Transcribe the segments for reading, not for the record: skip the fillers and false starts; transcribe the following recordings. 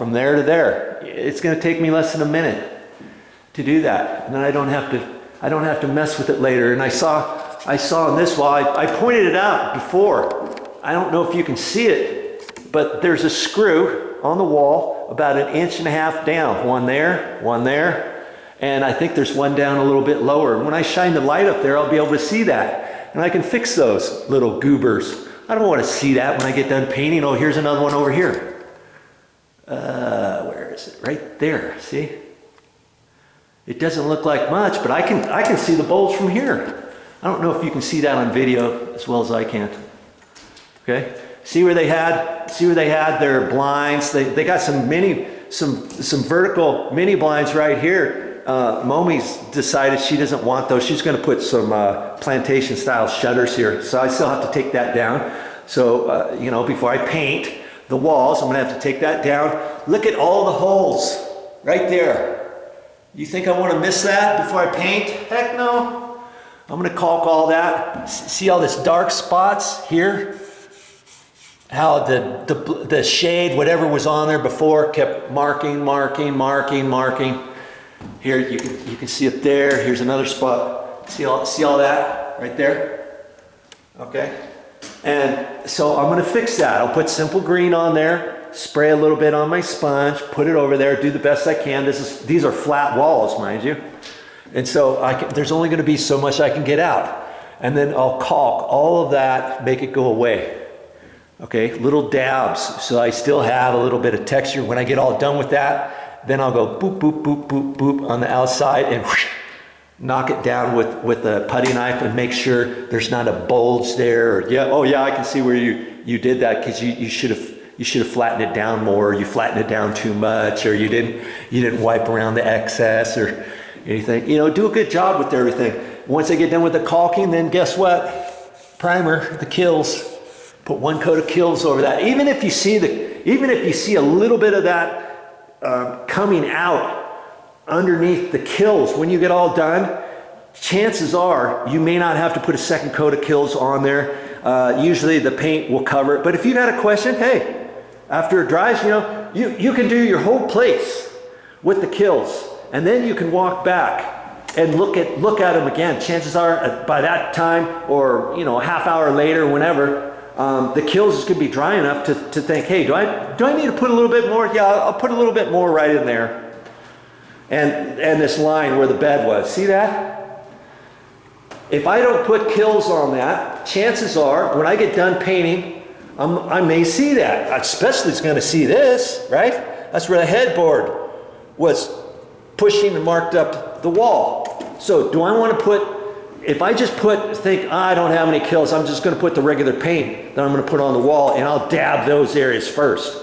from there to there. It's going to take me less than a minute to do that, and then I don't have to mess with it later. And I saw on this wall, I pointed it out before. I don't know if you can see it, but there's a screw on the wall about 1.5 inches down. One there, and I think there's one down a little bit lower. When I shine the light up there, I'll be able to see that, and I can fix those little goobers. I don't want to see that when I get done painting. Oh, here's another one over here. Where is it? Right there, see? It doesn't look like much, but I can see the bulge from here. I don't know if you can see that on video as well as I can. Okay, see where they had their blinds. They got some vertical mini blinds right here. Momi's decided she doesn't want those. She's going to put some plantation style shutters here, so I still have to take that down. So you know, before I paint the walls, I'm going to have to take that down. Look at all the holes right there. You think I want to miss that before I paint? Heck no. I'm going to caulk all that. See all this dark spots here? How the shade, whatever was on there before, kept marking. Here, you can see it there. Here's another spot. See all that right there? Okay. And so I'm going to fix that. I'll put simple green on there, spray a little bit on my sponge, put it over there, do the best I can. These are flat walls, mind you. And so there's only going to be so much I can get out. And then I'll caulk all of that, make it go away. Okay, little dabs, so I still have a little bit of texture. When I get all done with that, then I'll go boop, boop, boop, boop, boop on the outside and whoosh, knock it down with a putty knife and make sure there's not a bulge there. Or, yeah, oh yeah, I can see where you did that, because you should have flattened it down more, or you flattened it down too much, or you didn't wipe around the excess or anything. You know, do a good job with everything. Once I get done with the caulking, then guess what? Primer, the kills. Put one coat of kills over that. Even if you see a little bit of that coming out underneath the kills, when you get all done, chances are you may not have to put a second coat of kills on there. Usually the paint will cover it. But if you got a question, hey, after it dries, you know, you can do your whole place with the kills, and then you can walk back and look at them again. Chances are by that time, or you know, a half hour later, whenever, the kills could be dry enough to think, hey, do I need to put a little bit more? Yeah, I'll put a little bit more right in there. And this line where the bed was, see that? If I don't put kills on that, chances are when I get done painting, I may see that. Especially it's going to see this, right? That's where the headboard was pushing and marked up the wall. So do I want to put, if I just I don't have any kills, I'm just going to put the regular paint that I'm going to put on the wall, and I'll dab those areas first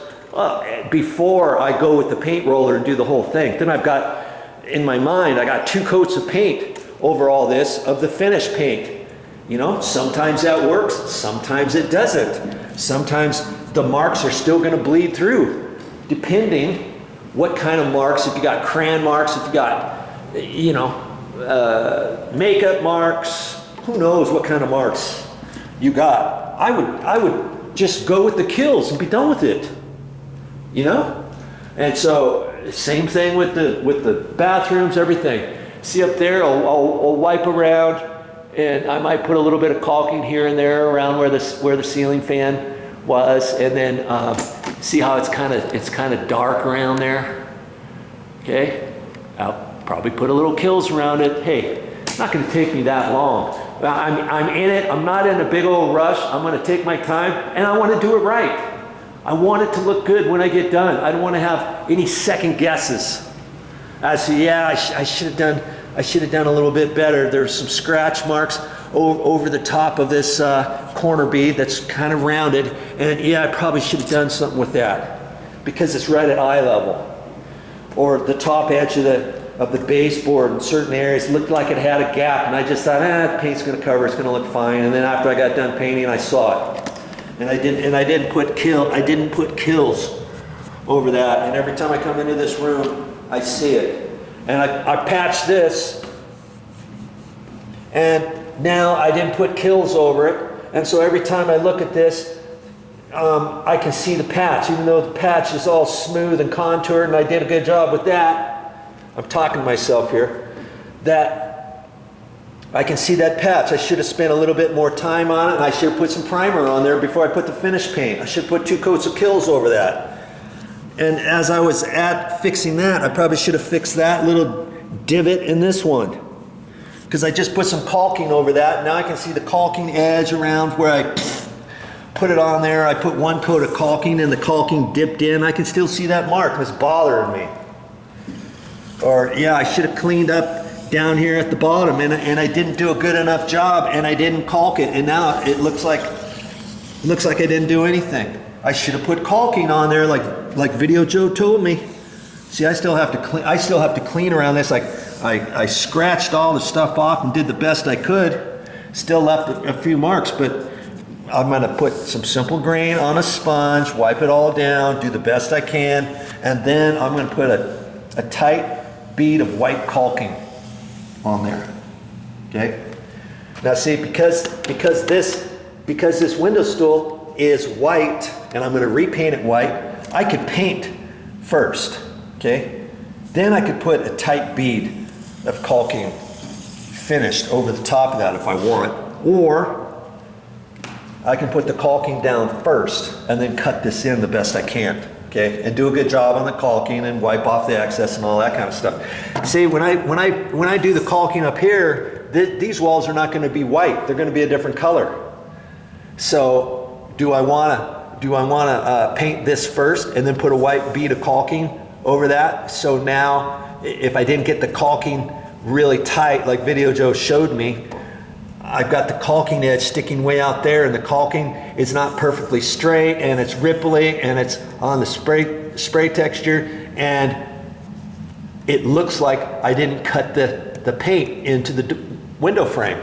before I go with the paint roller and do the whole thing. Then I've got, in my mind, I got 2 coats of paint over all this of the finished paint. You know, sometimes that works, sometimes it doesn't. Sometimes the marks are still going to bleed through, depending what kind of marks. If you got crayon marks, if you got, you know, makeup marks, who knows what kind of marks you got. I would just go with the kills and be done with it, you know. And so same thing with the bathrooms, everything. See up there, I'll wipe around, and I might put a little bit of caulking here and there around where the ceiling fan was, and then see how it's kind of dark around there. Okay, I'll probably put a little kills around it. Hey, it's not going to take me that long. I'm in it. I'm not in a big old rush. I'm going to take my time, and I want to do it right. I want it to look good when I get done. I don't want to have any second guesses as to, yeah, I should have done a little bit better. There's some scratch marks over the top of this corner bead that's kind of rounded, and yeah, I probably should have done something with that because it's right at eye level. Or the top edge of the baseboard in certain areas looked like it had a gap, and I just thought, the paint's going to cover, it's going to look fine. And then after I got done painting, I saw it, and I didn't put kills over that. And every time I come into this room, I see it. And I patched this, and now I didn't put kills over it. And so every time I look at this, I can see the patch, even though the patch is all smooth and contoured, and I did a good job with that. I'm talking to myself here. That I can see that patch. I should have spent a little bit more time on it, and I should have put some primer on there before I put the finish paint. I should have put 2 coats of Kills over that. And as I was fixing that, I probably should have fixed that little divot in this one, because I just put some caulking over that. Now I can see the caulking edge around where I put it on there. I put 1 coat of caulking and the caulking dipped in. I can still see that mark. It's bothering me. Or yeah, I should have cleaned up down here at the bottom, and I didn't do a good enough job, and I didn't caulk it, and now it looks like I didn't do anything. I should have put caulking on there like VideoJoe told me. See, I still have to clean around this. Like I scratched all the stuff off and did the best I could. Still left a few marks, but I'm gonna put some simple green on a sponge, wipe it all down, do the best I can, and then I'm gonna put a tight bead of white caulking on there. Okay. Now see, because this window stool is white, and I'm gonna repaint it white, I could paint first. Okay. Then I could put a tight bead of caulking finished over the top of that if I want, or I can put the caulking down first and then cut this in the best I can, okay, and do a good job on the caulking and wipe off the excess and all that kind of stuff. See, when I do the caulking up here, these walls are not going to be white; they're going to be a different color. So, do I want to paint this first and then put a white bead of caulking over that? So now, if I didn't get the caulking really tight, like VideoJoe showed me, I've got the caulking edge sticking way out there, and the caulking is not perfectly straight, and it's ripply, and it's on the spray texture, and it looks like I didn't cut the paint into the window frame.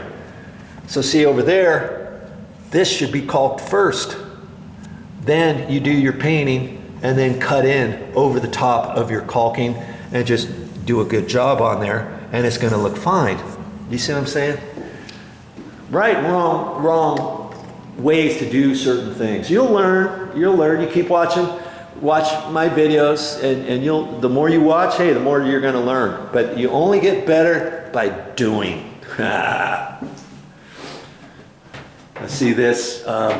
So see over there, this should be caulked first. Then you do your painting and then cut in over the top of your caulking and just do a good job on there, and it's going to look fine. You see what I'm saying? Right, wrong ways to do certain things. You'll learn. You keep watch my videos, and the more you watch, hey, the more you're going to learn. But you only get better by doing. Let's see this. I'm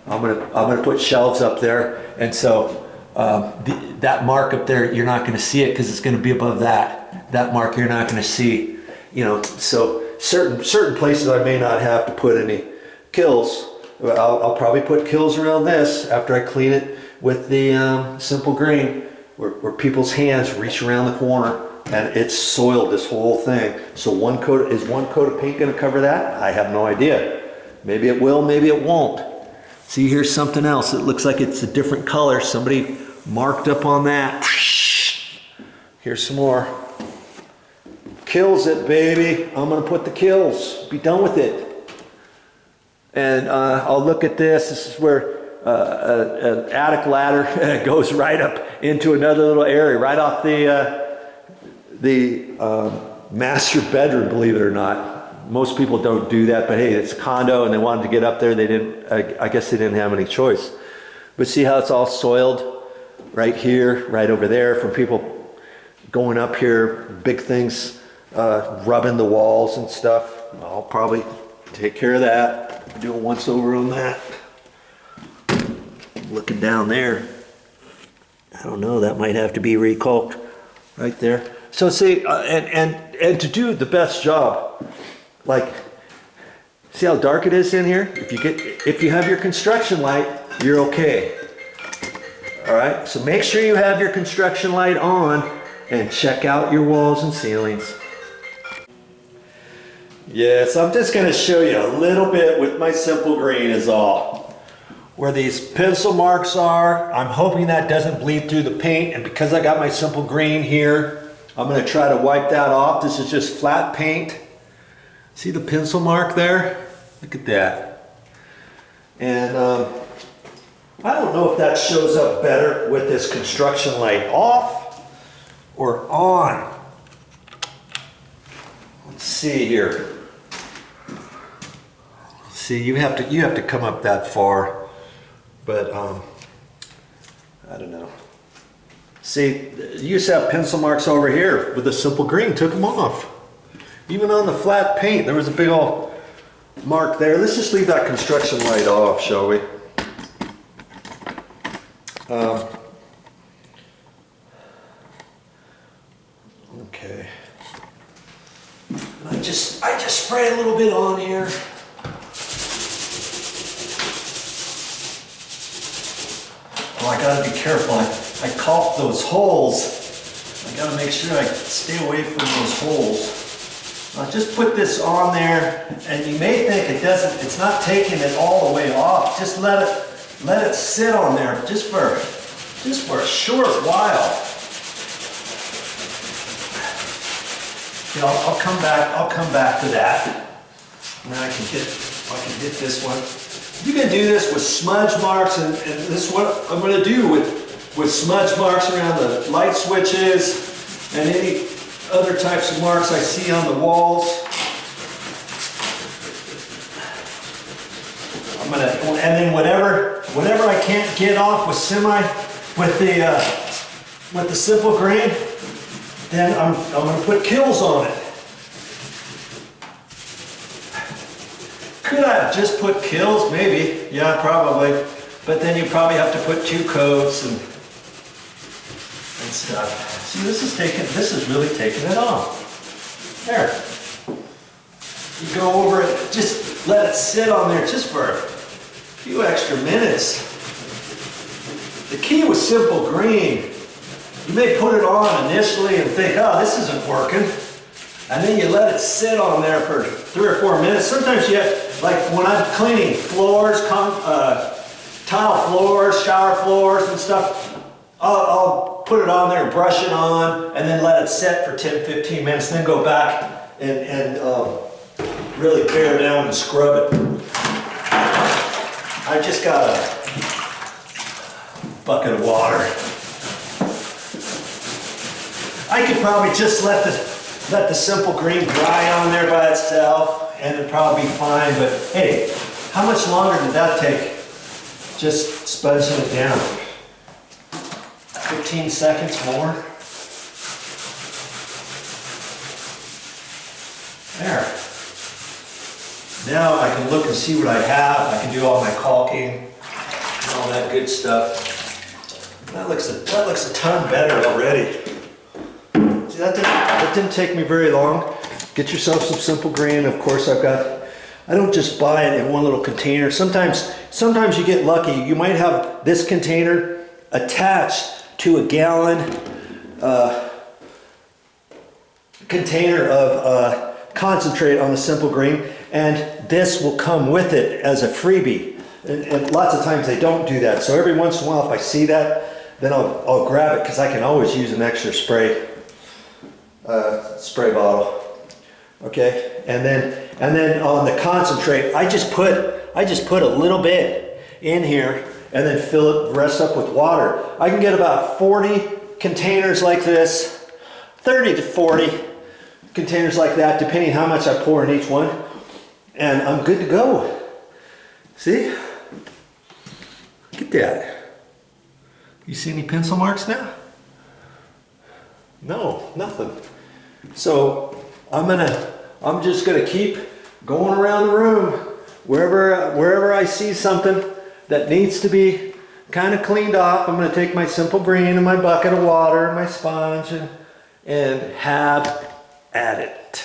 gonna put shelves up there, and so that mark up there, you're not going to see it because it's going to be above that. That mark you're not going to see. You know, so certain places I may not have to put any Kills. I'll probably put Kills around this after I clean it with the simple green, where people's hands reach around the corner and it's soiled this whole thing. So one coat of paint going to cover that? I have no idea. Maybe it will, maybe it won't. See, here's something else. It looks like it's a different color. Somebody marked up on that. Here's some more. Kills it, baby. I'm going to put the Kills. Be done with it. And I'll look at this. This is where an attic ladder goes right up into another little area, right off the master bedroom, believe it or not. Most people don't do that, but hey, it's a condo and they wanted to get up there. They didn't, I guess they didn't have any choice. But see how it's all soiled right here, right over there from people going up here, big things, rubbing the walls and stuff. I'll probably take care of that. Do a once over on that. Looking down there, I don't know, that might have to be recaulked right there. So see, and to do the best job, like, see how dark it is in here? If you have your construction light, you're okay. All right, so make sure you have your construction light on and check out your walls and ceilings. Yes, I'm just going to show you a little bit with my simple green is all. Where these pencil marks are, I'm hoping that doesn't bleed through the paint, and because I got my simple green here, I'm going to try to wipe that off. This is just flat paint. See the pencil mark there? Look at that. And I don't know if that shows up better with this construction light off or on. Let's see here. See, you have to come up that far. But I don't know. See, you used to have pencil marks over here with a simple green, took them off. Even on the flat paint, there was a big old mark there. Let's just leave that construction light off, shall we? Okay. I just spray a little bit on here. Oh, I gotta be careful. I caulked those holes. I gotta make sure I stay away from those holes. I'll just put this on there, and you may think it's not taking it all the way off. Just let it sit on there just for a short while. You know, I'll come back to that. Now I can hit this one. You can do this with smudge marks, and this is what I'm going to do with smudge marks around the light switches and any other types of marks I see on the walls. And then whatever I can't get off with the simple green, then I'm going to put kills on it. Could I have just put kills? Maybe. Yeah, probably. But then you probably have to put 2 coats and stuff. See, this is really taking it off. There. You go over it, just let it sit on there just for a few extra minutes. The key with simple green, you may put it on initially and think, oh, this isn't working. And then you let it sit on there for 3 or 4 minutes. Sometimes you have, like when I'm cleaning floors, tile floors, shower floors and stuff, I'll put it on there and brush it on and then let it set for 10, 15 minutes, then go back and really bear down and scrub it. I just got a bucket of water. I could probably just let the simple green dry on there by itself and it'd probably be fine, but hey, how much longer did that take? Just spudging it down. 15 seconds more. There. Now I can look and see what I have. I can do all my caulking and all that good stuff. That looks a ton better already. See, that didn't take me very long. Get yourself some simple green. Of course, I don't just buy it in one little container. Sometimes you get lucky. You might have this container attached to a gallon container of concentrate on the simple green, and this will come with it as a freebie. And lots of times they don't do that. So every once in a while, if I see that, then I'll grab it because I can always use an extra spray bottle. Okay, and then on the concentrate, I just put a little bit in here and then fill the rest up with water. I can get about 40 containers like this, 30 to 40 containers like that, depending how much I pour in each one, and I'm good to go. See? Look at that. You see any pencil marks now? No, nothing. So I'm just gonna keep going around the room wherever I see something that needs to be kind of cleaned off. I'm going to take my simple green and my bucket of water and my sponge and have at it.